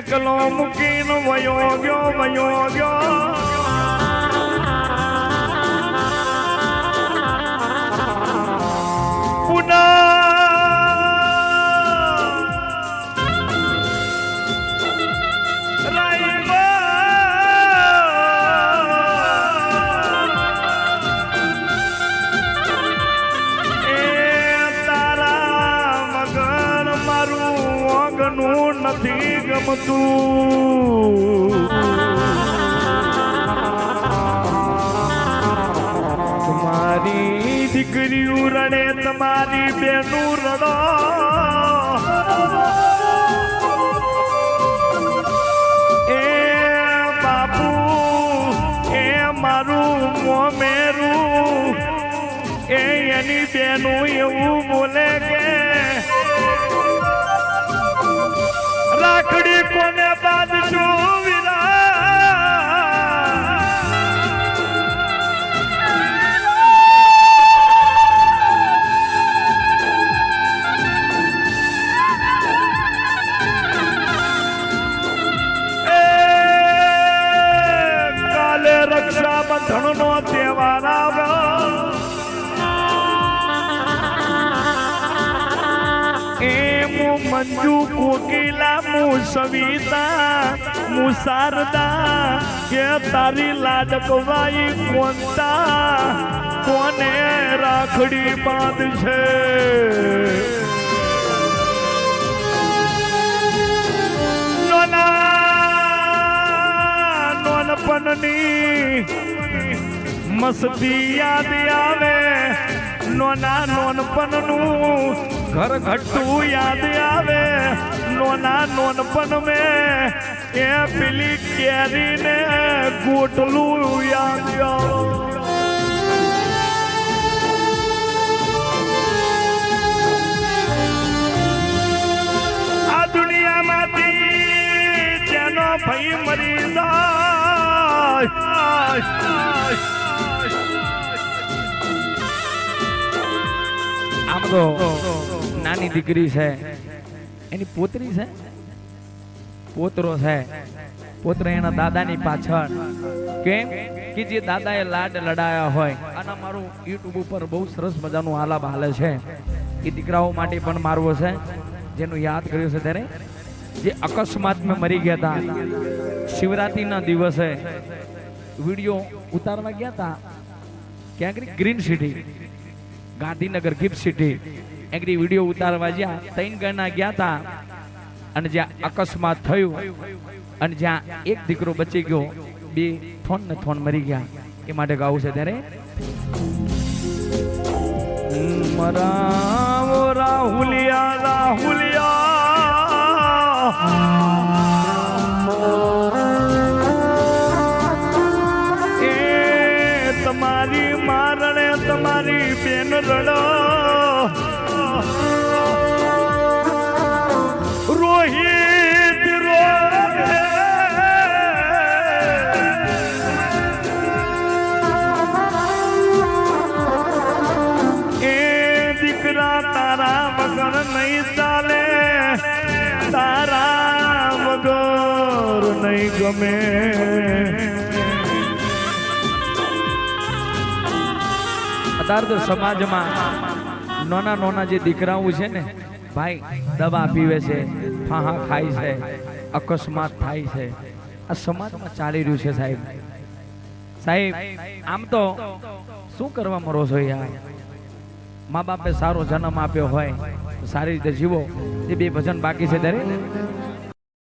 એકલો મૂકીને વયો ગયો નથી ગમતું તમારી દીકરીઓ રડે તમારી બેનું રડો એ બાપુ એ મારું મોમેરું એ એની બેનું એવું બોલે કે રાખડી કોને બાંધજો કાલે રક્ષાબંધન નો તહેવાર આવ્યો મંજુ કોકિલા મુ સવિતા મુ શારદા કે તારી લાડકવાઈ કોનતા કોને રાખડી બાંધશે નોનપણની મસ્તી યાદ આવે નોનપણનું ઘર ઘટતું યાદ આવે નોનપણ મેં એ પેલી કેરીને ગોટલું યાદ આવે આ દુનિયામાંથી જેનો ભાઈ મરી જાય આમ તો નાની દીકરી છે એની પોતરી છે પોતરો છે પોતરો એના દાદાની પાછળ કેમ કે જે દાદાએ લાડ લડાયા હોય આના મારું યુટ્યુબ ઉપર બહુ સરસ મજાનું આલાપ હાલે છે એ દીકરાઓ માટે પણ મારવો છે જેનું યાદ કર્યું છે ત્યારે જે અકસ્માતમાં મરી ગયા હતા શિવરાત્રીના દિવસે વિડીયો ઉતારવા ગયા હતા ક્યાંક green city Gandhinagar gift city એગ્રી વિડીયો ઉતારવા જ્યાં 3 ગણા ગયા હતા અને જ્યાં અકસ્માત થયું અને જ્યાં એક દીકરો બચી ગયો 2 થોન ને થોન મરી ગયા એ માટે ગાવું છે ત્યારે મરાવો રાહુલિયા એ તમારી મારણે તમારી બેન રડો રોહિત એ દીકરા તારા વગર નહીં ચાલે તારા વગર નહીં ગમે અત્યારે તો સમાજમાં નાના જે દીકરાઓ છે ને ભાઈ દવા પીવે છે ફાહા ખાય છે અકસ્માત થાય છે આ સમાજમાં ચાલી રહ્યું છે સાહેબ આમ તો શું કરવા મરો છો યાર મા બાપે સારો જન્મ આપ્યો હોય સારી રીતે જીવો એ 2 ભજન બાકી છે ત્યારે